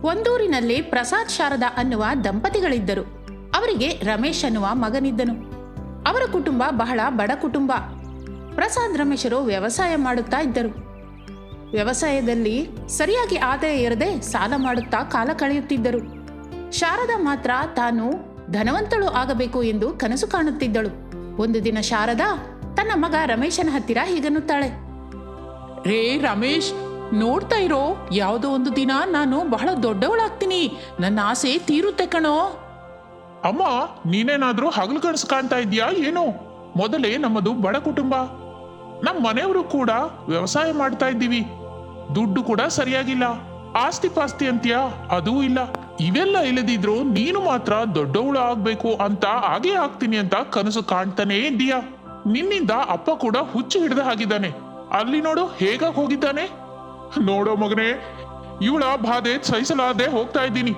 ಒಂದೂರಿನಲ್ಲಿ ಪ್ರಸಾದ್ ಶಾರದಾ ಅನ್ನುವ ದಂಪತಿಗಳಿದ್ದರು. ಅವರಿಗೆ ರಮೇಶ್ ಅನ್ನುವ ಮಗನಿದ್ದನು. ಅವರ ಕುಟುಂಬ ಬಹಳ ಬಡ ಕುಟುಂಬ. ಪ್ರಸಾದ್ ರಮೇಶರು ವ್ಯವಸಾಯ ಮಾಡುತ್ತಾ ಇದ್ದರು. ವ್ಯವಸಾಯದಲ್ಲಿ ಸರಿಯಾಗಿ ಆದಾಯ ಇರದೆ ಸಾಲ ಮಾಡುತ್ತಾ ಕಾಲ ಕಳೆಯುತ್ತಿದ್ದರು. ಶಾರದಾ ಮಾತ್ರ ತಾನು ಧನವಂತಳು ಆಗಬೇಕು ಎಂದು ಕನಸು ಕಾಣುತ್ತಿದ್ದಳು. ಒಂದು ದಿನ ಶಾರದಾ ತನ್ನ ಮಗ ರಮೇಶನ ಹತ್ತಿರ ಹೀಗನ್ನುತ್ತಾಳೆ. ರೇ ರಮೇಶ್, ನೋಡ್ತಾ ಇರೋ, ಯಾವುದೋ ಒಂದು ದಿನ ನಾನು ಬಹಳ ದೊಡ್ಡವಳಾಗ್ತೀನಿ. ನನ್ನ ಆಸೆ ತೀರುತ್ತೆ ಕಣೋ. ಅಮ್ಮ, ನೀನೇನಾದ್ರೂ ಹಗಲು ಕನಸು ಕಾಣ್ತಾ ಇದೀಯಾ ಏನೋ? ಮೊದಲೇ ನಮ್ಮದು ಬಡ ಕುಟುಂಬ. ನಮ್ಮ ಮನೆಯವರು ಕೂಡ ವ್ಯವಸಾಯ ಮಾಡ್ತಾ ಇದ್ದೀವಿ. ದುಡ್ಡು ಕೂಡ ಸರಿಯಾಗಿಲ್ಲ. ಆಸ್ತಿ ಪಾಸ್ತಿ ಅಂತೀಯಾ, ಅದೂ ಇಲ್ಲ. ಇವೆಲ್ಲ ಇಲ್ಲದಿದ್ರು ನೀನು ಮಾತ್ರ ದೊಡ್ಡವಳು ಆಗ್ಬೇಕು ಅಂತ ಹಾಗೇ ಆಗ್ತೀನಿ ಅಂತ ಕನಸು ಕಾಣ್ತಾನೇ ಇದ್ದೀಯಾ. ನಿನ್ನಿಂದ ಅಪ್ಪ ಕೂಡ ಹುಚ್ಚು ಹಿಡಿದ ಹಾಗಿದ್ದಾನೆ. ಅಲ್ಲಿ ನೋಡು ಹೇಗಾಗಿ ಹೋಗಿದ್ದಾನೆ. ನೋಡೋ ಮಗನೇ, ಇವಳ ಬಾಧೆ ಸಹಿಸಲಾದೆ ಹೋಗ್ತಾ ಇದ್ದೀನಿ.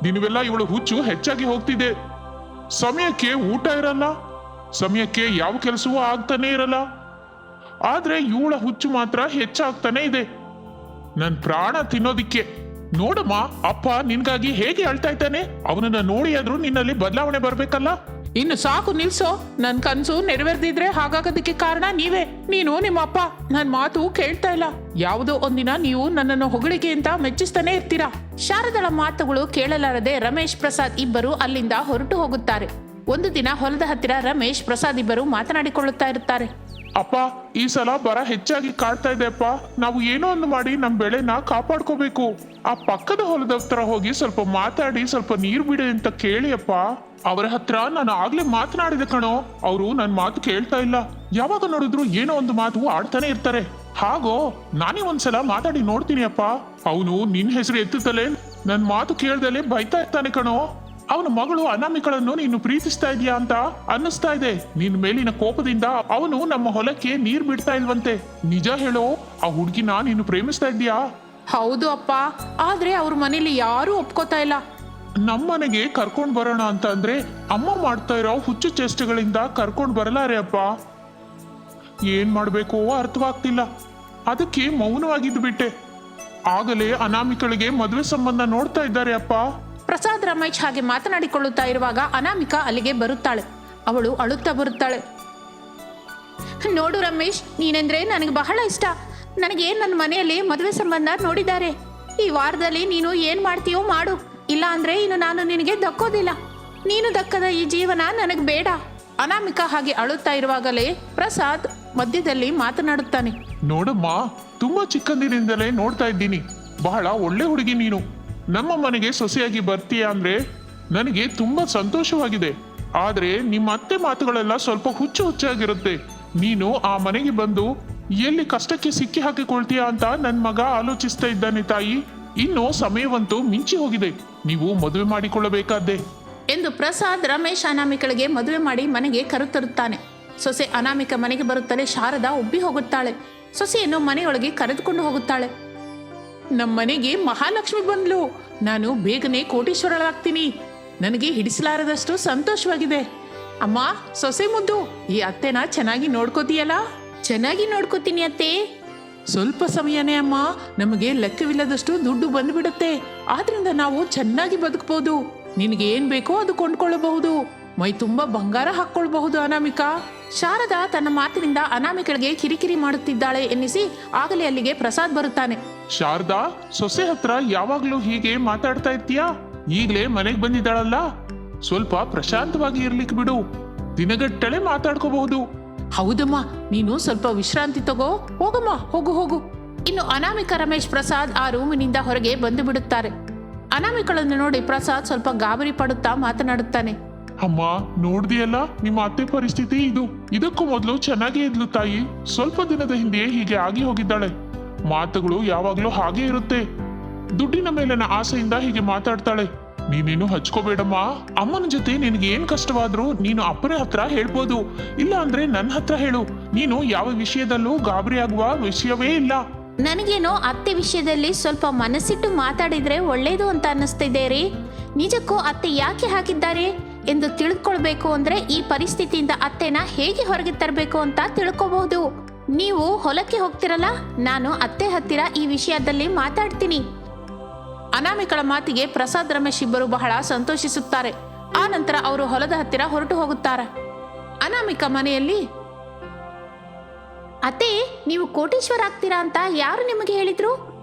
ದಿನವೆಲ್ಲ ಇವಳು ಹುಚ್ಚು ಹೆಚ್ಚಾಗಿ ಹೋಗ್ತಿದೆ. ಸಮಯಕ್ಕೆ ಊಟ ಇರಲ್ಲ, ಸಮಯಕ್ಕೆ ಯಾವ ಕೆಲಸವೂ ಆಗ್ತಾನೆ ಇರಲ್ಲ. ಆದ್ರೆ ಇವಳ ಹುಚ್ಚು ಮಾತ್ರ ಹೆಚ್ಚಾಗ್ತಾನೆ ಇದೆ. ನನ್ ಪ್ರಾಣ ತಿನ್ನೋದಿಕ್ಕೆ. ನೋಡಮ್ಮ, ಅಪ್ಪ ನಿನ್ಗಾಗಿ ಹೇಗೆ ಅಳ್ತಾ ಇದ್ದಾನೆ. ಅವನನ್ನ ನೋಡಿ ಆದ್ರೂ ನಿನ್ನಲ್ಲಿ ಬದಲಾವಣೆ ಬರ್ಬೇಕಲ್ಲ. ಇನ್ನು ಸಾಕು, ನಿಲ್ಸೋ. ನನ್ ಕನ್ಸು ನೆರವೇರ್ದಿದ್ರೆ ಹಾಗಾಗೋದಕ್ಕೆ ಕಾರಣ ನೀವೇ. ನೀನು ನಿಮ್ಮ ಅಪ್ಪ ನನ್ ಮಾತು ಕೇಳ್ತಾ ಇಲ್ಲ. ಯಾವುದೋ ಒಂದಿನ ನೀವು ನನ್ನನ್ನು ಹೊಗಳಿಕೆ ಅಂತ ಮೆಚ್ಚಿಸ್ತಾನೆ ಇರ್ತೀರಾ. ಶಾರದಳ ಮಾತುಗಳು ಕೇಳಲಾರದೆ ರಮೇಶ್ ಪ್ರಸಾದ್ ಇಬ್ಬರು ಅಲ್ಲಿಂದ ಹೊರಟು ಹೋಗುತ್ತಾರೆ. ಒಂದು ದಿನ ಹೊಲದ ಹತ್ತಿರ ರಮೇಶ್ ಪ್ರಸಾದ್ ಇಬ್ಬರು ಮಾತನಾಡಿಕೊಳ್ಳುತ್ತಾ ಇರುತ್ತಾರೆ. ಅಪ್ಪ, ಈ ಸಲ ಬರ ಹೆಚ್ಚಾಗಿ ಕಾಡ್ತಾ ಇದೆ ಅಪ್ಪ. ನಾವು ಏನೋ ಒಂದು ಮಾಡಿ ನಮ್ ಬೆಳೆನ ಕಾಪಾಡ್ಕೋಬೇಕು. ಆ ಪಕ್ಕದ ಹೊಲದ ಹತ್ರ ಹೋಗಿ ಸ್ವಲ್ಪ ಮಾತಾಡಿ ಸ್ವಲ್ಪ ನೀರು ಬಿಡಿ ಅಂತ ಕೇಳಿ ಅಪ್ಪ. ಅವರ ಹತ್ರ ನಾನು ಆಗ್ಲೇ ಮಾತನಾಡಿದೆ ಕಣೋ. ಅವರು ನನ್ ಮಾತು ಕೇಳ್ತಾ ಇಲ್ಲ. ಯಾವಾಗ ನೋಡಿದ್ರು ಏನೋ ಒಂದು ಮಾತು ಆಡ್ತಾನೆ ಇರ್ತಾರೆ. ಹಾಗೋ ನಾನೇ ಒಂದ್ಸಲ ಮಾತಾಡಿ ನೋಡ್ತೀನಿ ಅಪ್ಪ. ಅವನು ನಿನ್ ಹೆಸರು ಎತ್ತುತ್ತಲೇ ನನ್ ಮಾತು ಕೇಳ್ದಲೇ ಬೈತಾ ಇರ್ತಾನೆ ಕಣೋ. ಅವನ ಮಗಳು ಅನಾಮಿಕಳನ್ನು ನೀನು ಪ್ರೀತಿಸ್ತಾ ಇದೀಯಾ ಅಂತ ಅನ್ನಿಸ್ತಾ ಇದೆ. ನಿನ್ ಮೇಲಿನ ಕೋಪದಿಂದ ಅವನು ನಮ್ಮ ಹೊಲಕ್ಕೆ ನೀರ್ ಬಿಡ್ತಾ ಇಲ್ವಂತೆ. ನಿಜ ಹೇಳೋ, ಆ ಹುಡುಗಿನ ನೀನು ಪ್ರೇಮಿಸ್ತಾ ಇದ್ದೀಯಾ? ಹೌದು ಅಪ್ಪ, ಆದ್ರೆ ಅವ್ರ ಮನೇಲಿ ಯಾರೂ ಒಪ್ಕೋತಾ ಇಲ್ಲ. ನಮ್ಮನೆಗೆ ಕರ್ಕೊಂಡ್ ಬರೋಣ ಅಂತ ಅಂದ್ರೆ ಅಮ್ಮ ಮಾಡ್ತಾ ಇರೋ ಹುಚ್ಚು ಚೇಷ್ಟೆಗಳಿಂದ ಕರ್ಕೊಂಡ್ ಬರಲಾರೆ ಅಪ್ಪ. ಏನ್ ಮಾಡ್ಬೇಕು ಅರ್ಥವಾಗ್ತಿಲ್ಲ. ಅದಕ್ಕೆ ಮೌನವಾಗಿದ್ದು ಬಿಟ್ಟೆ. ಆಗಲೇ ಅನಾಮಿಕಳಿಗೆ ಮದುವೆ ಸಂಬಂಧ ನೋಡ್ತಾ ಇದ್ದಾರೆ ಅಪ್ಪ. ಪ್ರಸಾದ್ ರಮೇಶ್ ಹಾಗೆ ಮಾತನಾಡಿಕೊಳ್ಳುತ್ತಾ ಇರುವಾಗ ಅನಾಮಿಕಾ ಅಲ್ಲಿಗೆ ಬರುತ್ತಾಳೆ. ಅವಳು ಅಳುತ್ತಾ ಬರುತ್ತಾಳೆ. ನೋಡು ರಮೇಶ್, ನೀನೆಂದ್ರೆ ನನಗೆ ಬಹಳ ಇಷ್ಟ. ನನಗೆ ನನ್ನ ಮನೆಯಲ್ಲಿ ಮದುವೆ ಸಂಬಂಧ ನೋಡಿದ್ದಾರೆ. ಈ ವಾರದಲ್ಲಿ ನೀನು ಏನ್ ಮಾಡ್ತೀಯೋ ಮಾಡು. ಇಲ್ಲ ಅಂದ್ರೆ ಇನ್ನು ನಾನು ನಿನಗೆ ದಕ್ಕೋದಿಲ್ಲ. ನೀನು ದಕ್ಕದ ಈ ಜೀವನ ನನಗೆ ಬೇಡ. ಅನಾಮಿಕಾ ಹಾಗೆ ಅಳುತ್ತಾ ಇರುವಾಗಲೇ ಪ್ರಸಾದ್ ಮಧ್ಯದಲ್ಲಿ ಮಾತನಾಡುತ್ತಾನೆ. ನೋಡಮ್ಮ, ತುಂಬಾ ಚಿಕ್ಕಂದಿನಿಂದಲೇ ನೋಡ್ತಾ ಇದ್ದೀನಿ. ಬಹಳ ಒಳ್ಳೆ ಹುಡುಗಿ ನೀನು. ನಮ್ಮ ಮನೆಗೆ ಸೊಸೆಯಾಗಿ ಬರ್ತೀಯ ಅಂದ್ರೆ ನನಗೆ ತುಂಬಾ ಸಂತೋಷವಾಗಿದೆ. ಆದ್ರೆ ನಿಮ್ಮ ಅತ್ತೆ ಮಾತುಗಳೆಲ್ಲ ಸ್ವಲ್ಪ ಹುಚ್ಚು ಹುಚ್ಚಾಗಿರುತ್ತೆ. ನೀನು ಆ ಮನೆಗೆ ಬಂದು ಎಲ್ಲಿ ಕಷ್ಟಕ್ಕೆ ಸಿಕ್ಕಿ ಹಾಕಿಕೊಳ್ತೀಯ ಅಂತ ನನ್ ಮಗ ಆಲೋಚಿಸ್ತಾ ಇದ್ದಾನೆ ತಾಯಿ. ಇನ್ನು ಸಮಯವಂತೂ ಮಿಂಚಿ ಹೋಗಿದೆ. ನೀವು ಮದುವೆ ಮಾಡಿಕೊಳ್ಳಬೇಕಾದ್ದೆ ಎಂದು ಪ್ರಸಾದ್ ರಮೇಶ್ ಅನಾಮಿಕಳಿಗೆ ಮದುವೆ ಮಾಡಿ ಮನೆಗೆ ಕರೆತರುತ್ತಾನೆ. ಸೊಸೆ ಅನಾಮಿಕ ಮನೆಗೆ ಬರುತ್ತಲೇ ಶಾರದಾ ಉಬ್ಬಿ ಹೋಗುತ್ತಾಳೆ. ಸೊಸೆಯನ್ನು ಮನೆಯೊಳಗೆ ಕರೆದುಕೊಂಡು ಹೋಗುತ್ತಾಳೆ. ನಮ್ಮನೆಗೆ ಮಹಾಲಕ್ಷ್ಮಿ ಬಂದ್ಲು. ನಾನು ಬೇಗನೆ ಕೋಟೀಶ್ವರಳಾಗ್ತೀನಿ. ನನಗೆ ಹಿಡಿಸಲಾರದಷ್ಟು ಸಂತೋಷವಾಗಿದೆ. ಅಮ್ಮ, ಸೊಸೆ ಮುದ್ದು, ಈ ಅತ್ತೆನ ಚೆನ್ನಾಗಿ ನೋಡ್ಕೋತೀಯಲ್ಲ? ಚೆನ್ನಾಗಿ ನೋಡ್ಕೋತೀನಿ ಅತ್ತೆ. ಸ್ವಲ್ಪ ಸಮಯನೇ ಅಮ್ಮ, ನಮಗೆ ಲೆಕ್ಕವಿಲ್ಲದಷ್ಟು ದುಡ್ಡು ಬಂದ್ಬಿಡುತ್ತೆ. ಆದ್ರಿಂದ ನಾವು ಚೆನ್ನಾಗಿ ಬದುಕಬಹುದು. ನಿನಗೆ ಏನ್ ಬೇಕೋ ಅದು ಕೊಂಡ್ಕೊಳ್ಳಬಹುದು. ಮೈ ತುಂಬಾ ಬಂಗಾರ ಹಾಕೊಳ್ಬಹುದು. ಅನಾಮಿಕಾ. ಶಾರದಾ ತನ್ನ ಮಾತಿನಿಂದ ಅನಾಮಿಕಳಿಗೆ ಕಿರಿಕಿರಿ ಮಾಡುತ್ತಿದ್ದಾಳೆ ಎನ್ನಿಸಿ ಆಗಲೇ ಅಲ್ಲಿಗೆ ಪ್ರಸಾದ್ ಬರುತ್ತಾನೆ. ಶಾರದಾ, ಸೊಸೆ ಹತ್ರ ಯಾವಾಗ್ಲೂ ಹೀಗೆ ಮಾತಾಡ್ತಾ ಇರ್ತೀಯಾ? ಈಗ್ಲೇ ಮನೆಗ್ ಬಂದಿದ್ದಾಳಲ್ಲ, ಸ್ವಲ್ಪ ಪ್ರಶಾಂತವಾಗಿ ಇರ್ಲಿಕ್ಕೆ ಬಿಡು. ದಿನಗಟ್ಟಲೆ ಮಾತಾಡ್ಕೋಬಹುದು. ಹೌದಮ್ಮ, ನೀನು ಸ್ವಲ್ಪ ವಿಶ್ರಾಂತಿ ತಗೋ. ಹೋಗಮ್ಮ, ಹೋಗು ಹೋಗು. ಇನ್ನು ಅನಾಮಿಕಾ ರಮೇಶ್ ಪ್ರಸಾದ್ ಆ ರೂಮಿನಿಂದ ಹೊರಗೆ ಬಂದು ಬಿಡುತ್ತಾರೆ. ಅನಾಮಿಕಳನ್ನು ನೋಡಿ ಪ್ರಸಾದ್ ಸ್ವಲ್ಪ ಗಾಬರಿ ಪಡುತ್ತಾ ಮಾತನಾಡುತ್ತಾನೆ. ಅಮ್ಮ, ನೋಡ್ದಿಯಲ್ಲ ನಿಮ್ಮ ಅತ್ತೆ ಪರಿಸ್ಥಿತಿ ಇದು. ಇದಕ್ಕೂ ಮೊದಲು ಚೆನ್ನಾಗೇ ಇದ್ಲು ತಾಯಿ. ಸ್ವಲ್ಪ ದಿನದ ಹಿಂದೆ ಹೀಗೆ ಆಗಿ ಹೋಗಿದ್ದಾಳೆ. ಮಾತುಗಳು ಯಾವಾಗ್ಲೂ ಹಾಗೆ ಇರುತ್ತೆ. ದುಡ್ಡಿನ ಮೇಲಿನ ಆಸೆಯಿಂದ ಹೀಗೆ ಮಾತಾಡ್ತಾಳೆ. ನೀನೇನು ಹಚ್ಕೋಬೇಡಮ್ಮ. ಅಮ್ಮನ ಜೊತೆ ನಿನಗೆ ಏನ್ ಕಷ್ಟವಾದ್ರೂ ನೀನು ಅಪ್ಪನ ಹತ್ರ ಹೇಳ್ಬೋದು. ಇಲ್ಲ ಅಂದ್ರೆ ನನ್ನ ಹತ್ರ ಹೇಳು. ನೀನು ಯಾವ ವಿಷಯದಲ್ಲೂ ಗಾಬರಿ ಆಗುವ ವಿಷಯವೇ ಇಲ್ಲ. ನನಗೇನೋ ಅತ್ತೆ ವಿಷಯದಲ್ಲಿ ಸ್ವಲ್ಪ ಮನಸ್ಸಿಟ್ಟು ಮಾತಾಡಿದ್ರೆ ಒಳ್ಳೇದು ಅಂತ ಅನ್ನಿಸ್ತಿದೆ ರೀ. ನಿಜಕ್ಕೂ ಅತ್ತೆ ಯಾಕೆ ಹಾಕಿದ್ದಾರೆ ಎಂದು ತಿಳ್ಕೊಳ್ಬೇಕು ಅಂದ್ರೆ ಈ ಪರಿಸ್ಥಿತಿಯಿಂದ ಅತ್ತೆನ ಹೇಗೆ ಹೊರಗೆ ತರಬೇಕು ಅಂತ ತಿಳ್ಕೋಬಹುದು. ನೀವು ಹೊಲಕ್ಕೆ ಹೋಗ್ತಿರಲ್ಲ, ನಾನು ಅತ್ತೆ ಹತ್ತಿರ ಈ ವಿಷಯದಲ್ಲಿ ಮಾತಾಡ್ತೀನಿ. ಅನಾಮಿಕಳ ಮಾತಿಗೆ ಪ್ರಸಾದ್ ರಮೇಶ್ ಇಬ್ಬರು ಬಹಳ ಸಂತೋಷಿಸುತ್ತಾರೆ. ಆ ನಂತರ ಅವರು ಹೊಲದ ಹತ್ತಿರ ಹೊರಟು ಹೋಗುತ್ತಾರೆ. ಅನಾಮಿಕ ಮನೆಯಲ್ಲಿ, ಅತ್ತೆ, ನೀವು ಕೋಟೀಶ್ವರ ಆಗ್ತೀರಾ ಅಂತ ಯಾರು ನಿಮಗೆ ಹೇಳಿದ್ರು?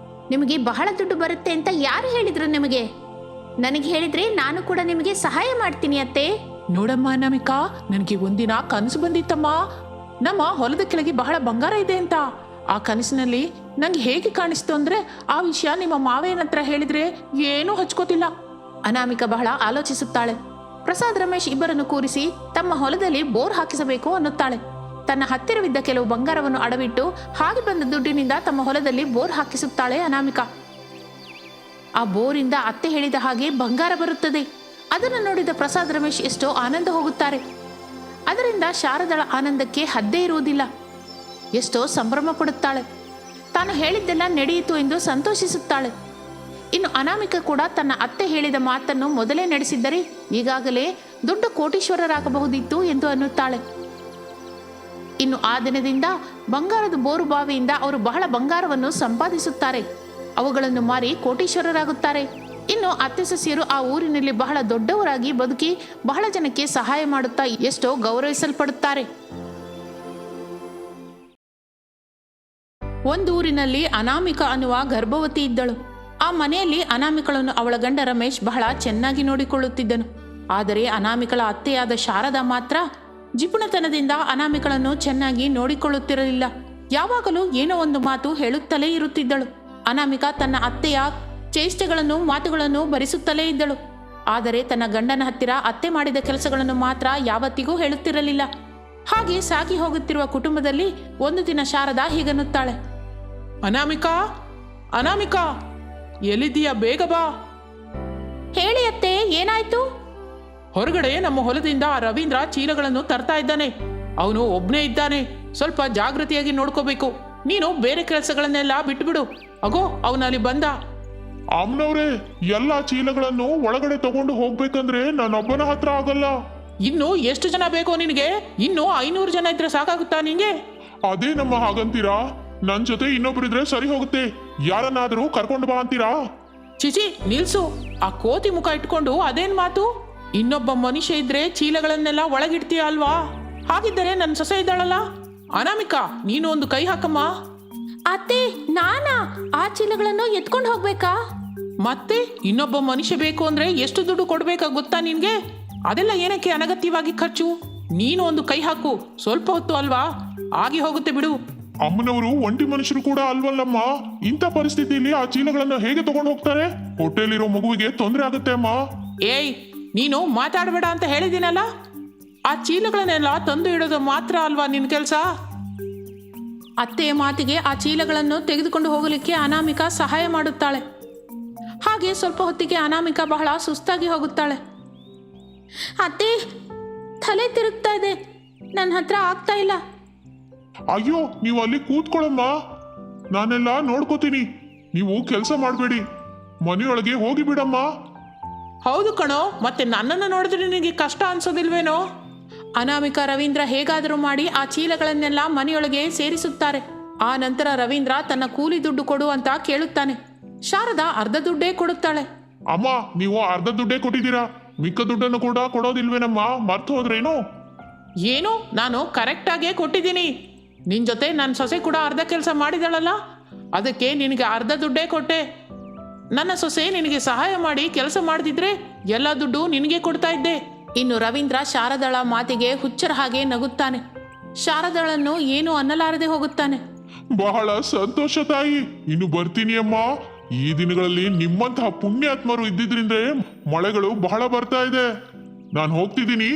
ನಿಮಗೆ ಬಹಳ ದುಡ್ಡು ಬರುತ್ತೆ ಅಂತ ಯಾರು ಹೇಳಿದ್ರು ನಿಮಗೆ? ನನಗೆ ಹೇಳಿದ್ರೆ ನಾನು ಕೂಡ ನಿಮಗೆ ಸಹಾಯ ಮಾಡ್ತೀನಿ ಅತ್ತೆ. ನೋಡಮ್ಮ ಅನಾಮಿಕಾ, ನನಗೆ ಒಂದಿನ ಕನಸು ಬಂದಿತ್ತಮ್ಮ. ನಮ್ಮ ಹೊಲದ ಕೆಳಗೆ ಬಹಳ ಬಂಗಾರ ಇದೆ ಅಂತ. ಆ ಕನಸಿನಲ್ಲಿ ನಂಗೆ ಹೇಗೆ ಕಾಣಿಸ್ತು ಅಂದ್ರೆ, ಆ ವಿಷಯ ನಿಮ್ಮ ಮಾವೇನ ಹತ್ರ ಹೇಳಿದ್ರೆ ಏನೂ ಹಚ್ಕೋತಿಲ್ಲ. ಅನಾಮಿಕ ಬಹಳ ಆಲೋಚಿಸುತ್ತಾಳೆ. ಪ್ರಸಾದ್ ರಮೇಶ್ ಇಬ್ಬರನ್ನು ಕೂರಿಸಿ ತಮ್ಮ ಹೊಲದಲ್ಲಿ ಬೋರ್ ಹಾಕಿಸಬೇಕು ಅನ್ನುತ್ತಾಳೆ. ತನ್ನ ಹತ್ತಿರವಿದ್ದ ಕೆಲವು ಬಂಗಾರವನ್ನು ಅಡವಿಟ್ಟು ಹಾಗೆ ಬಂದ ದುಡ್ಡಿನಿಂದ ತಮ್ಮ ಹೊಲದಲ್ಲಿ ಬೋರ್ ಹಾಕಿಸುತ್ತಾಳೆ ಅನಾಮಿಕ. ಆ ಬೋರಿಂದ ಅತ್ತೆ ಹೇಳಿದ ಹಾಗೆ ಬಂಗಾರ ಬರುತ್ತದೆ. ಅದನ್ನು ನೋಡಿದ ಪ್ರಸಾದ್ ರಮೇಶ್ ಎಷ್ಟೋ ಆನಂದ ಹೋಗುತ್ತಾರೆ. ಅದರಿಂದ ಶಾರದಳ ಆನಂದಕ್ಕೆ ಹದ್ದೇ ಇರುವುದಿಲ್ಲ. ಎಷ್ಟೋ ಸಂಭ್ರಮ ಪಡುತ್ತಾಳೆ. ತಾನು ಹೇಳಿದ್ದೆಲ್ಲ ನಡೆಯಿತು ಎಂದು ಸಂತೋಷಿಸುತ್ತಾಳೆ. ಇನ್ನು ಅನಾಮಿಕ ಕೂಡ ತನ್ನ ಅತ್ತೆ ಹೇಳಿದ ಮಾತನ್ನು ಮೊದಲೇ ನಡೆಸಿದ್ದರೆ ಈಗಾಗಲೇ ದೊಡ್ಡ ಕೋಟೀಶ್ವರರಾಗಬಹುದಿತ್ತು ಎಂದು ಅನ್ನುತ್ತಾಳೆ. ಇನ್ನು ಆ ದಿನದಿಂದ ಬಂಗಾರದ ಬೋರು ಬಾವಿಯಿಂದ ಅವರು ಬಹಳ ಬಂಗಾರವನ್ನು ಸಂಪಾದಿಸುತ್ತಾರೆ. ಅವುಗಳನ್ನು ಮಾರಿ ಕೋಟೀಶ್ವರರಾಗುತ್ತಾರೆ. ಇನ್ನು ಅತ್ತೆ ಸೊಸೆಯರು ಆ ಊರಿನಲ್ಲಿ ಬಹಳ ದೊಡ್ಡವರಾಗಿ ಬದುಕಿ ಬಹಳ ಜನಕ್ಕೆ ಸಹಾಯ ಮಾಡುತ್ತಾ ಎಷ್ಟೋ ಗೌರವಿಸಲ್ಪಡುತ್ತಾರೆ. ಒಂದು ಊರಿನಲ್ಲಿ ಅನಾಮಿಕ ಅನ್ನುವ ಗರ್ಭವತಿ ಇದ್ದಳು. ಆ ಮನೆಯಲ್ಲಿ ಅನಾಮಿಕಳನ್ನು ಅವಳ ಗಂಡ ರಮೇಶ್ ಬಹಳ ಚೆನ್ನಾಗಿ ನೋಡಿಕೊಳ್ಳುತ್ತಿದ್ದನು. ಆದರೆ ಅನಾಮಿಕಳ ಅತ್ತೆಯಾದ ಶಾರದಾ ಮಾತ್ರ ಜಿಪುಣತನದಿಂದ ಅನಾಮಿಕಳನ್ನು ಚೆನ್ನಾಗಿ ನೋಡಿಕೊಳ್ಳುತ್ತಿರಲಿಲ್ಲ. ಯಾವಾಗಲೂ ಏನೋ ಒಂದು ಮಾತು ಹೇಳುತ್ತಲೇ ಇರುತ್ತಿದ್ದಳು. ಅನಾಮಿಕ ತನ್ನ ಅತ್ತೆಯ ಚೇಷ್ಟೆಗಳನ್ನು ಮಾತುಗಳನ್ನು ಭರಿಸುತ್ತಲೇ ಇದ್ದಳು. ಆದರೆ ತನ್ನ ಗಂಡನ ಹತ್ತಿರ ಅತ್ತೆ ಮಾಡಿದ ಕೆಲಸಗಳನ್ನು ಮಾತ್ರ ಯಾವತ್ತಿಗೂ ಹೇಳುತ್ತಿರಲಿಲ್ಲ. ಹಾಗೆ ಸಾಗಿ ಹೋಗುತ್ತಿರುವ ಕುಟುಂಬದಲ್ಲಿ ಒಂದು ದಿನ ಶಾರದಾ ಹೀಗನ್ನುತ್ತಾಳೆ, ಅನಾಮಿಕಾ, ಅನಾಮಿಕಾ, ಎಲ್ಲಿದ್ದೀಯಾ? ಬೇಗ ಬಾ. ಹೇಳಿ ಅತ್ತೆ, ಏನಾಯ್ತು? ಹೊರಗಡೆ ನಮ್ಮ ಹೊಲದಿಂದ ಆ ರವೀಂದ್ರ ಚೀಲಗಳನ್ನು ತರ್ತಾ ಇದ್ದಾನೆ. ಅವನು ಒಬ್ನೇ ಇದ್ದಾನೆ. ಸ್ವಲ್ಪ ಜಾಗೃತಿಯಾಗಿ ನೋಡ್ಕೋಬೇಕು. ನೀನು ಬೇರೆ ಕೆಲಸಗಳನ್ನೆಲ್ಲ ಬಿಟ್ಬಿಡು. ಅಗೋ, ಅವನಲ್ಲಿ ಬಂದ. ಅಮ್ಮನವ್ರೆ, ಎಲ್ಲ ಚೀಲಗಳನ್ನು ಒಳಗಡೆ ತಗೊಂಡು ಹೋಗ್ಬೇಕಂದ್ರೆ ನನ್ನೊಬ್ಬನ ಹತ್ರ ಆಗಲ್ಲ. ಇನ್ನು ಎಷ್ಟು ಜನ ಬೇಕೋ ನಿನಗೆ? ಇನ್ನು 500 ಜನ ಇದ್ರೆ ಸಾಕಾಗುತ್ತಾ ನಿಂಗೆ? ಅದೇ ನಮ್ಮ ಹಾಗಂತೀರಾ? ನನ್ ಜೊತೆ ಇನ್ನೊಬ್ರಿದ್ರೆ ಸರಿ ಹೋಗುತ್ತೆ. ಯಾರನ್ನಾದ್ರೂ ಕರ್ಕೊಂಡು ಬಾ ಅಂತೀರಾ? ಚಿಚಿ, ನಿಲ್ಸು. ಆ ಕೋತಿ ಮುಖ ಇಟ್ಕೊಂಡು ಅದೇನ್ ಮಾತು? ಇನ್ನೊಬ್ಬ ಮನುಷ್ಯ ಇದ್ರೆ ಚೀಲಗಳನ್ನೆಲ್ಲ ಒಳಗಿಡ್ತೀಯ ಅಲ್ವಾ? ಹಾಗಿದ್ದರೆ ನನ್ನ ಸೊಸೆ ಇದ್ದಾಳಲ್ಲ. ಅನಾಮಿಕಾ, ನೀನು ಒಂದು ಕೈ ಹಾಕಮ್ಮ. ಅತ್ತೆ, ನಾನಾ ಆ ಚೀಲಗಳನ್ನು ಎತ್ಕೊಂಡು ಹೋಗ್ಬೇಕಾ? ಮತ್ತೆ ಇನ್ನೊಬ್ಬ ಮನುಷ್ಯ ಬೇಕು ಅಂದ್ರೆ ಎಷ್ಟು ದುಡ್ಡು ಕೊಡ್ಬೇಕಾ ಗೊತ್ತಾ ನಿನ್ಗೆ? ಅದೆಲ್ಲ ಏನಕ್ಕೆ ಅನಗತ್ಯವಾಗಿ ಖರ್ಚು? ನೀನು ಒಂದು ಕೈ ಹಾಕು. ಸ್ವಲ್ಪ ಹೊತ್ತು ಅಲ್ವಾ, ಆಗಿ ಹೋಗುತ್ತೆ ಬಿಡು. ಅಮ್ಮನವರು ಒಂಟಿ ಮನುಷ್ಯರು ಕೂಡ ಅಲ್ವಲ್ಲಮ್ಮ. ಇಂಥ ಪರಿಸ್ಥಿತಿಯಲ್ಲಿ ಆ ಚೀಲಗಳನ್ನು ಹೇಗೆ ತಗೊಂಡು ಹೋಗ್ತಾರೆ? ಹೊಟ್ಟೆಲಿರೋ ಮಗುವಿಗೆ ತೊಂದರೆ ಆಗುತ್ತೆ ಅಮ್ಮ. ಏಯ್, ನೀನು ಮಾತಾಡಬೇಡ ಅಂತ ಹೇಳಿದ್ದೀನಲ್ಲ. ಆ ಚೀಲಗಳನ್ನೆಲ್ಲ ತಂದು ಇಡೋದು ಮಾತ್ರ ಅಲ್ವಾ ನಿನ್ ಕೆಲಸ? ಅತ್ತೆಯ ಮಾತಿಗೆ ಆ ಚೀಲಗಳನ್ನು ತೆಗೆದುಕೊಂಡು ಹೋಗಲಿಕ್ಕೆ ಅನಾಮಿಕ ಸಹಾಯ ಮಾಡುತ್ತಾಳೆ. ಹಾಗೆ ಸ್ವಲ್ಪ ಹೊತ್ತಿಗೆ ಅನಾಮಿಕ ಬಹಳ ಸುಸ್ತಾಗಿ ಹೋಗುತ್ತಾಳೆ. ಅತ್ತೆ, ತಲೆ ತಿರುಗ್ತಾ ಇದೆ, ನನ್ನ ಹತ್ರ ಆಗ್ತಾ ಇಲ್ಲ. ಅಯ್ಯೋ, ನೀವು ಅಲ್ಲಿ ಕೂತ್ಕೊಳ್ಳಮ್ಮ, ನಾನೆಲ್ಲ ನೋಡ್ಕೋತೀನಿ. ನೀವು ಕೆಲಸ ಮಾಡಬೇಡಿ, ಮನೆಯೊಳಗೆ ಹೋಗಿ ಬಿಡಮ್ಮ. ಹೌದು ಕಣೋ, ಮತ್ತೆ ನನ್ನನ್ನು ನೋಡಿದ್ರೆ ನಿನಗೆ ಕಷ್ಟ ಅನ್ಸೋದಿಲ್ವೇನೋ? ಅನಾಮಿಕ ರವೀಂದ್ರ ಹೇಗಾದರೂ ಮಾಡಿ ಆ ಚೀಲಗಳನ್ನೆಲ್ಲ ಮನೆಯೊಳಗೆ ಸೇರಿಸುತ್ತಾರೆ. ಆ ನಂತರ ರವೀಂದ್ರ ತನ್ನ ಕೂಲಿ ದುಡ್ಡು ಕೊಡು ಅಂತ ಕೇಳುತ್ತಾನೆ. ಶಾರದಾ ಅರ್ಧ ದುಡ್ಡೇ ಕೊಡುತ್ತಾಳೆ. ಅಮ್ಮ, ನೀವು ಅರ್ಧ ದುಡ್ಡೇ ಕೊಟ್ಟಿದ್ದೀರಾ, ಮಿಕ್ಕ ದುಡ್ಡನ್ನು ಕೂಡ ಕೊಡೋದಿಲ್ವೇನಮ್ಮ? ಮರ್ತು ಹೋದ್ರೇನು? ಏನು, ನಾನು ಕರೆಕ್ಟಾಗೇ ಕೊಟ್ಟಿದ್ದೀನಿ. ನಿನ್ ಜೊತೆ ನನ್ನ ಸೊಸೆ ಕೂಡ ಅರ್ಧ ಕೆಲಸ ಮಾಡಿದಳಲ್ಲ, ಅದಕ್ಕೆ ನಿನಗೆ ಅರ್ಧ ದುಡ್ಡೇ ಕೊಟ್ಟೆ. ನನ್ನ ಸೊಸೆ ನಿನಗೆ ಸಹಾಯ ಮಾಡಿ ಕೆಲಸ ಮಾಡ್ತಿದ್ರೆ ಎಲ್ಲ ದುಡ್ಡು ನಿನಗೆ ಕೊಡ್ತಾ ಇದ್ದೆ. ಇನ್ನು ರವೀಂದ್ರ ಶಾರದಳ ಮಾತಿಗೆ ಹುಚ್ಚರ ಹಾಗೆ ನಗುತ್ತಾನೆ. ಶಾರದಳನ್ನು ಏನು ಅನ್ನಲಾರದೆ ಹೋಗುತ್ತಾನೆ. ಬಹಳ ಸಂತೋಷ ತಾಯಿ, ಇನ್ನು ಬರ್ತೀನಿ ಅಮ್ಮ. ಈ ದಿನಗಳಲ್ಲಿ ನಿಮ್ಮಂತಹ ಪುಣ್ಯಾತ್ಮರು ಇದ್ದಿದ್ರಿಂದ ಮಳೆಗಳು ಬಹಳ ಬರ್ತಾ ಇದೆ. ನಾನು ಹೋಗ್ತಿದ್ದೀನಿ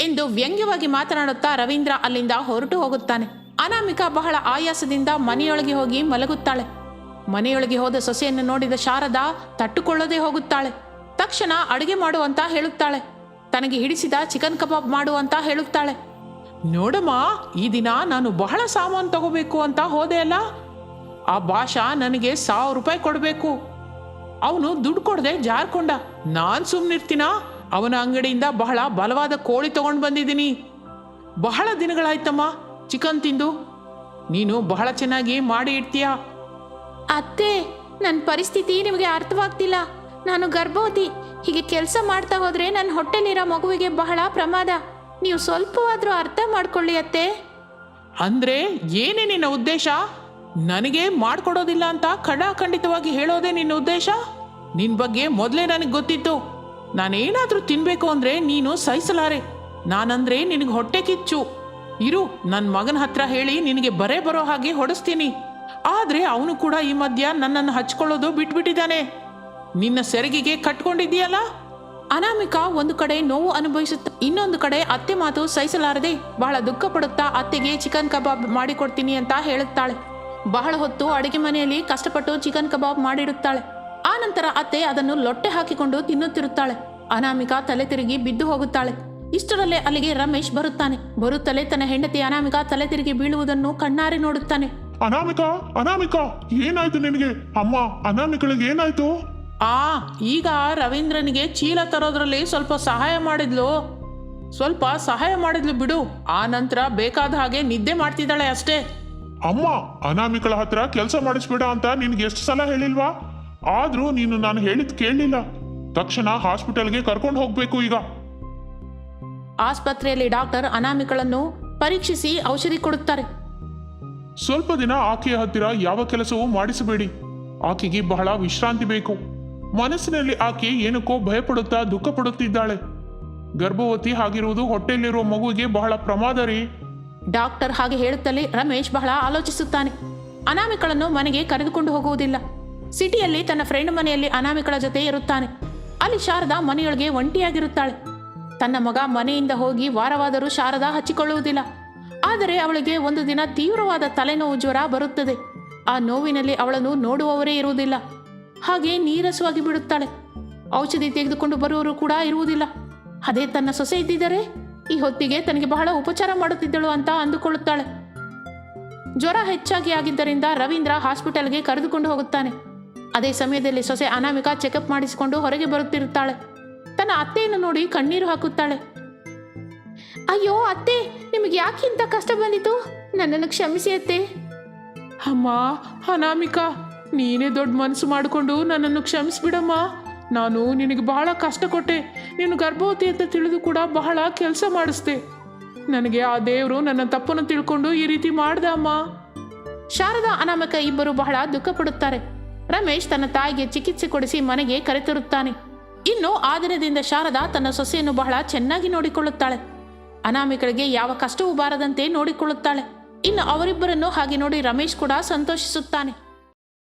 ಎಂದು ವ್ಯಂಗ್ಯವಾಗಿ ಮಾತನಾಡುತ್ತಾ ರವೀಂದ್ರ ಅಲ್ಲಿಂದ ಹೊರಟು ಹೋಗುತ್ತಾನೆ. ಅನಾಮಿಕ ಬಹಳ ಆಯಾಸದಿಂದ ಮನೆಯೊಳಗೆ ಹೋಗಿ ಮಲಗುತ್ತಾಳೆ. ಮನೆಯೊಳಗೆ ಹೋದ ಸೊಸೆಯನ್ನು ನೋಡಿದ ಶಾರದಾ ತಟ್ಟುಕೊಳ್ಳದೆ ಹೋಗುತ್ತಾಳೆ. ತಕ್ಷಣ ಅಡುಗೆ ಮಾಡುವಂತ ಹೇಳುತ್ತಾಳೆ. ತನಗೆ ಹಿಡಿಸಿದ ಚಿಕನ್ ಕಬಾಬ್ ಮಾಡುವಂತ ಹೇಳುತ್ತಾಳೆ. ನೋಡಮ್ಮ, ಈ ದಿನ ನಾನು ಬಹಳ ಸಾಮಾನು ತಗೋಬೇಕು ಅಂತ ಹೋದೆ ಅಲ್ಲ, ಆ ಭಾಷಾ ನನಗೆ 1000 ರೂಪಾಯಿ ಕೊಡಬೇಕು. ಅವನು ದುಡ್ಡು ಕೊಡದೆ ಜಾರ್ಕೊಂಡ. ನಾನು ಸುಮ್ಮನಿರ್ತೀನ? ಅವನ ಅಂಗಡಿಯಿಂದ ಬಹಳ ಬಲವಾದ ಕೋಳಿ ತಗೊಂಡು ಬಂದಿದ್ದೀನಿ. ಬಹಳ ದಿನಗಳಾಯ್ತಮ್ಮ ಚಿಕನ್ ತಿಂದು. ನೀನು ಬಹಳ ಚೆನ್ನಾಗಿ ಮಾಡಿ ಇಡ್ತೀಯ. ಅತ್ತೆ, ನನ್ನ ಪರಿಸ್ಥಿತಿ ನಿಮಗೆ ಅರ್ಥವಾಗ್ತಿಲ್ಲ. ನಾನು ಗರ್ಭವತಿ. ಹೀಗೆ ಕೆಲಸ ಮಾಡ್ತಾ ಹೋದ್ರೆ ನನ್ನ ಹೊಟ್ಟೆಲಿರೋ ಮಗುವಿಗೆ ಬಹಳ ಪ್ರಮಾದ. ನೀವು ಸ್ವಲ್ಪವಾದರೂ ಅರ್ಥ ಮಾಡ್ಕೊಳ್ಳಿ ಅತ್ತೆ. ಅಂದ್ರೆ ಏನೇ ನಿನ್ನ ಉದ್ದೇಶ? ನನಗೆ ಮಾಡ್ಕೊಡೋದಿಲ್ಲ ಅಂತ ಖಂಡಿತವಾಗಿ ಹೇಳೋದೇ ನಿನ್ನ ಉದ್ದೇಶ? ನಿನ್ ಬಗ್ಗೆ ಮೊದಲೇ ನನಗೆ ಗೊತ್ತಿತ್ತು. ನಾನೇನಾದ್ರೂ ತಿನ್ಬೇಕು ಅಂದ್ರೆ ನೀನು ಸಹಿಸಲಾರೆ. ನಾನಂದ್ರೆ ನಿನಗೆ ಹೊಟ್ಟೆ ಕಿಚ್ಚು. ಇರು, ನನ್ನ ಮಗನ ಹತ್ರ ಹೇಳಿ ನಿನಗೆ ಬರೋ ಹಾಗೆ ಹೊಡೆಸ್ತೀನಿ. ಆದ್ರೆ ಅವನು ಕೂಡ ಈ ಮಧ್ಯ ನನ್ನನ್ನು ಹಚ್ಕೊಳ್ಳೋದು ಬಿಟ್ಬಿಟ್ಟಿದ್ದಾನೆ. ನಿನ್ನ ಸೆರಗಿಗೆ ಕಟ್ಕೊಂಡಿದ್ದೀಯಲ್ಲ. ಅನಾಮಿಕಾ ಒಂದು ಕಡೆ ನೋವು ಅನುಭವಿಸುತ್ತಾ ಇನ್ನೊಂದು ಕಡೆ ಅತ್ತೆ ಮಾತು ಸಹಿಸಲಾರದೆ ಬಹಳ ದುಃಖ ಪಡುತ್ತಾ ಅತ್ತೆಗೆ ಚಿಕನ್ ಕಬಾಬ್ ಮಾಡಿಕೊಡ್ತೀನಿ ಅಂತ ಹೇಳುತ್ತಾಳೆ. ಬಹಳ ಹೊತ್ತು ಅಡಿಗೆ ಮನೆಯಲ್ಲಿ ಕಷ್ಟಪಟ್ಟು ಚಿಕನ್ ಕಬಾಬ್ ಮಾಡಿಡುತ್ತಾಳೆ. ಆ ನಂತರ ಅತ್ತೆ ಅದನ್ನು ಲೊಟ್ಟೆ ಹಾಕಿಕೊಂಡು ತಿನ್ನುತ್ತಿರುತ್ತಾಳೆ. ಅನಾಮಿಕಾ ತಲೆ ತಿರುಗಿ ಬಿದ್ದು ಹೋಗುತ್ತಾಳೆ. ಇಷ್ಟರಲ್ಲೇ ಅಲ್ಲಿಗೆ ರಮೇಶ್ ಬರುತ್ತಾನೆ. ಬರುತ್ತಲೇ ತನ್ನ ಹೆಂಡತಿ ಅನಾಮಿಕಾ ತಲೆ ತಿರುಗಿ ಬೀಳುವುದನ್ನು ಕಣ್ಣಾರೆ ನೋಡುತ್ತಾನೆ. ಅನಾಮಿಕಾ, ಅನಾಮಿಕಾ, ಏನಾಯ್ತು ನಿನಗೆ? ಅಮ್ಮ, ಅನಾಮಿಕಳಿಗೆ ಏನಾಯ್ತು? ಈಗ ರವೀಂದ್ರನಿಗೆ ಚೀಲ ತರೋದ್ರಲ್ಲಿ ಸ್ವಲ್ಪ ಸಹಾಯ ಮಾಡಿದ್ಲು ಬಿಡು. ಆ ನಂತರ ಬೇಕಾದ ಹಾಗೆ ನಿದ್ದೆ ಮಾಡ್ತಿದ್ದಾಳೆ ಅಷ್ಟೇ. ಅಮ್ಮ, ಅನಾಮಿಕಳ ಹತ್ರ ಕೆಲಸ ಮಾಡಿಸ್ಬೇಡ ಅಂತ ನಿನ್ಗೆ ಎಷ್ಟು ಸಲ ಹೇಳಿಲ್ವಾ? ಆದ್ರೂ ನೀನು ನಾನು ಹೇಳಿದ್ ಕೇಳಲಿಲ್ಲ. ತಕ್ಷಣ ಹಾಸ್ಪಿಟಲ್ಗೆ ಕರ್ಕೊಂಡು ಹೋಗ್ಬೇಕು ಈಗ. ಆಸ್ಪತ್ರೆಯಲ್ಲಿ ಡಾಕ್ಟರ್ ಅನಾಮಿಕಳನ್ನು ಪರೀಕ್ಷಿಸಿ ಔಷಧಿ ಕೊಡುತ್ತಾರೆ. ಸ್ವಲ್ಪ ದಿನ ಆಕೆಯ ಹತ್ತಿರ ಯಾವ ಕೆಲಸವೂ ಮಾಡಿಸಬೇಡಿ. ಆಕೆಗೆ ಬಹಳ ವಿಶ್ರಾಂತಿ ಬೇಕು. ಮನಸ್ಸಿನಲ್ಲಿ ಆಕೆ ಏನಕ್ಕೋ ಭಯಪಡುತ್ತಾ ದುಃಖ ಪಡುತ್ತಿದ್ದಾಳೆ. ಗರ್ಭವತಿ ಆಗಿರುವುದು ಹೊಟ್ಟೆಯಲ್ಲಿರುವ ಮಗುವಿಗೆ ಬಹಳ ಪ್ರಮಾದ ರೀ. ಡಾಕ್ಟರ್ ಹಾಗೆ ಹೇಳುತ್ತಲೇ ರಮೇಶ್ ಬಹಳ ಆಲೋಚಿಸುತ್ತಾನೆ. ಅನಾಮಿಕಳನ್ನು ಮನೆಗೆ ಕರೆದುಕೊಂಡು ಹೋಗುವುದಿಲ್ಲ. ಸಿಟಿಯಲ್ಲಿ ತನ್ನ ಫ್ರೆಂಡ್ ಮನೆಯಲ್ಲಿ ಅನಾಮಿಕಳ ಜೊತೆ ಇರುತ್ತಾನೆ. ಅಲ್ಲಿ ಶಾರದಾ ಮನೆಯೊಳಗೆ ಒಂಟಿಯಾಗಿರುತ್ತಾಳೆ. ತನ್ನ ಮಗ ಮನೆಯಿಂದ ಹೋಗಿ ವಾರವಾದರೂ ಶಾರದಾ ಹಚ್ಚಿಕೊಳ್ಳುವುದಿಲ್ಲ. ಆದರೆ ಅವಳಿಗೆ ಒಂದು ದಿನ ತೀವ್ರವಾದ ತಲೆನೋವು ಜ್ವರ ಬರುತ್ತದೆ. ಆ ನೋವಿನಲ್ಲಿ ಅವಳನ್ನು ನೋಡುವವರೇ ಇರುವುದಿಲ್ಲ. ಹಾಗೆ ನೀರಸವಾಗಿ ಬಿಡುತ್ತಾಳೆ. ಔಷಧಿ ತೆಗೆದುಕೊಂಡು ಬರುವವರು ಕೂಡ ಇರುವುದಿಲ್ಲ. ಅದೇ ತನ್ನ ಸೊಸೆ ಇದ್ದಿದ್ದರೆ ಈ ಹೊತ್ತಿಗೆ ತನಗೆ ಬಹಳ ಉಪಚಾರ ಮಾಡುತ್ತಿದ್ದಳು ಅಂತ ಅಂದುಕೊಳ್ಳುತ್ತಾಳೆ. ಜ್ವರ ಹೆಚ್ಚಾಗಿ ಆಗಿದ್ದರಿಂದ ರವೀಂದ್ರ ಹಾಸ್ಪಿಟಲ್ಗೆ ಕರೆದುಕೊಂಡು ಹೋಗುತ್ತಾನೆ. ಅದೇ ಸಮಯದಲ್ಲಿ ಸೊಸೆ ಅನಾಮಿಕಾ ಚೆಕಪ್ ಮಾಡಿಸಿಕೊಂಡು ಹೊರಗೆ ಬರುತ್ತಿರುತ್ತಾಳೆ. ತನ್ನ ಅತ್ತೆಯನ್ನು ನೋಡಿ ಕಣ್ಣೀರು ಹಾಕುತ್ತಾಳೆ. ಅಯ್ಯೋ ಅತ್ತೆ, ನಿಮಗೆ ಯಾಕೆ ಇಂಥ ಕಷ್ಟ ಬಂದಿತು? ನನ್ನನ್ನು ಕ್ಷಮಿಸಿ ಅತ್ತೆ. ಅಮ್ಮ ಅನಾಮಿಕಾ, ನೀನೇ ದೊಡ್ಡ ಮನಸ್ಸು ಮಾಡಿಕೊಂಡು ನನ್ನನ್ನು ಕ್ಷಮಿಸ್ಬಿಡಮ್ಮ. ನಾನು ನಿನಗೆ ಬಹಳ ಕಷ್ಟ ಕೊಟ್ಟೆ. ನೀನು ಗರ್ಭವತಿ ಅಂತ ತಿಳಿದು ಕೂಡ ಬಹಳ ಕೆಲಸ ಮಾಡಿಸ್ದೆ. ನನಗೆ ಆ ದೇವರು ನನ್ನ ತಪ್ಪನ್ನು ತಿಳ್ಕೊಂಡು ಈ ರೀತಿ ಮಾಡ್ದೆ ಅಮ್ಮ. ಶಾರದಾ ಅನಾಮಿಕಾ ಇಬ್ಬರು ಬಹಳ ದುಃಖ ಪಡುತ್ತಾರೆ. ರಮೇಶ್ ತನ್ನ ತಾಯಿಗೆ ಚಿಕಿತ್ಸೆ ಕೊಡಿಸಿ ಮನೆಗೆ ಕರೆತರುತ್ತಾನೆ. ಇನ್ನು ಆ ದಿನದಿಂದ ಶಾರದಾ ತನ್ನ ಸೊಸೆಯನ್ನು ಬಹಳ ಚೆನ್ನಾಗಿ ನೋಡಿಕೊಳ್ಳುತ್ತಾಳೆ. ಅನಾಮಿಕಳಿಗೆ ಯಾವ ಕಷ್ಟವೂ ಬಾರದಂತೆ ನೋಡಿಕೊಳ್ಳುತ್ತಾಳೆ. ಇನ್ನು ಅವರಿಬ್ಬರನ್ನು ಹಾಗೆ ನೋಡಿ ರಮೇಶ್ ಕೂಡ ಸಂತೋಷಿಸುತ್ತಾನೆ.